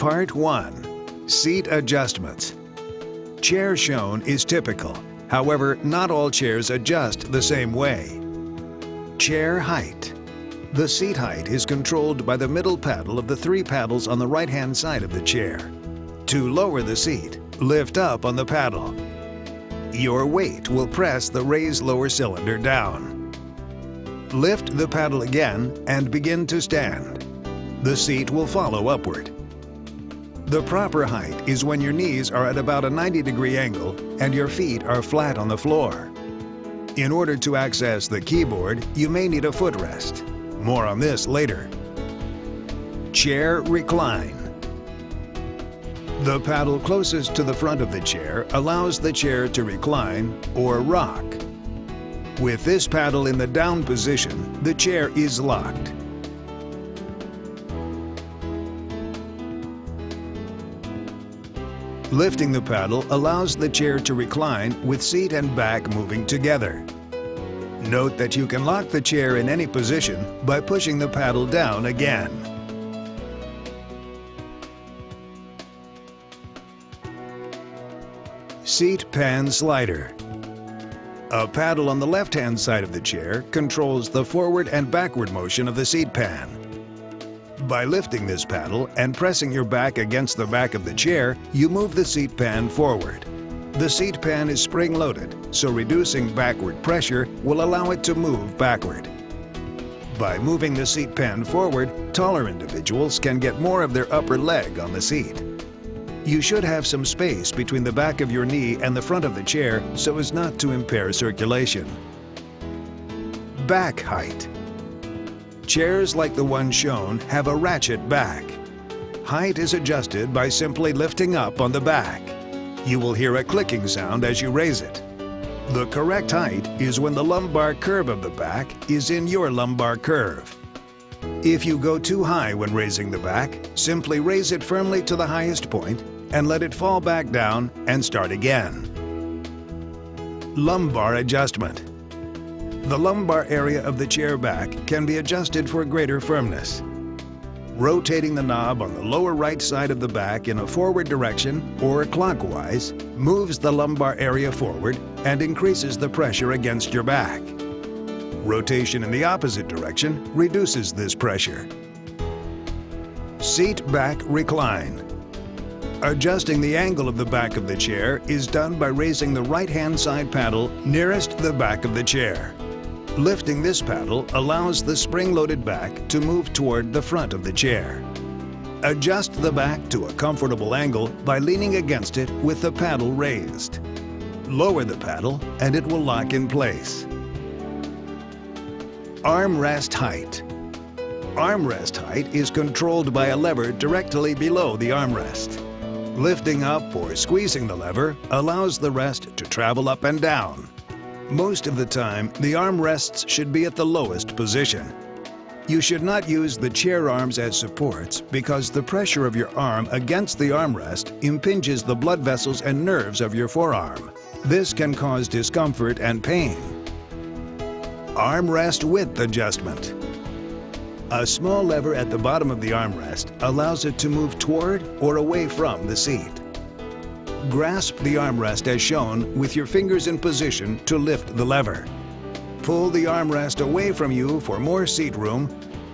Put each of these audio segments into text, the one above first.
Part 1. Seat Adjustments. Chair shown is typical. However, not all chairs adjust the same way. Chair height. The seat height is controlled by the middle paddle of the 3 paddles on the right-hand side of the chair. To lower the seat, lift up on the paddle. Your weight will press the raise lower cylinder down. Lift the paddle again and begin to stand. The seat will follow upward. The proper height is when your knees are at about a 90-degree angle and your feet are flat on the floor. In order to access the keyboard, you may need a footrest. More on this later. Chair recline. The paddle closest to the front of the chair allows the chair to recline or rock. With this paddle in the down position, the chair is locked. Lifting the paddle allows the chair to recline with seat and back moving together. Note that you can lock the chair in any position by pushing the paddle down again. Seat pan slider. A paddle on the left-hand side of the chair controls the forward and backward motion of the seat pan. By lifting this paddle and pressing your back against the back of the chair, you move the seat pan forward. The seat pan is spring-loaded, so reducing backward pressure will allow it to move backward. By moving the seat pan forward, taller individuals can get more of their upper leg on the seat. You should have some space between the back of your knee and the front of the chair so as not to impair circulation. Back height. Chairs like the one shown have a ratchet back. Height is adjusted by simply lifting up on the back. You will hear a clicking sound as you raise it. The correct height is when the lumbar curve of the back is in your lumbar curve. If you go too high when raising the back, simply raise it firmly to the highest point and let it fall back down and start again. Lumbar adjustment. The lumbar area of the chair back can be adjusted for greater firmness. Rotating the knob on the lower right side of the back in a forward direction or clockwise moves the lumbar area forward and increases the pressure against your back. Rotation in the opposite direction reduces this pressure. Seat back recline. Adjusting the angle of the back of the chair is done by raising the right-hand side paddle nearest the back of the chair. Lifting this paddle allows the spring-loaded back to move toward the front of the chair. Adjust the back to a comfortable angle by leaning against it with the paddle raised. Lower the paddle and it will lock in place. Armrest height. Armrest height is controlled by a lever directly below the armrest. Lifting up or squeezing the lever allows the rest to travel up and down. Most of the time, the armrests should be at the lowest position. You should not use the chair arms as supports because the pressure of your arm against the armrest impinges the blood vessels and nerves of your forearm. This can cause discomfort and pain. Armrest width adjustment. A small lever at the bottom of the armrest allows it to move toward or away from the seat. Grasp the armrest as shown with your fingers in position to lift the lever. Pull the armrest away from you for more seat room.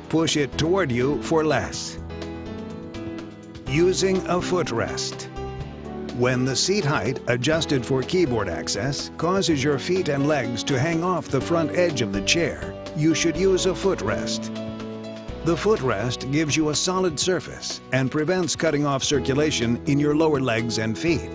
Push it toward you for less. Using a footrest. When the seat height adjusted for keyboard access causes your feet and legs to hang off the front edge of the chair, you should use a footrest. The footrest gives you a solid surface and prevents cutting off circulation in your lower legs and feet.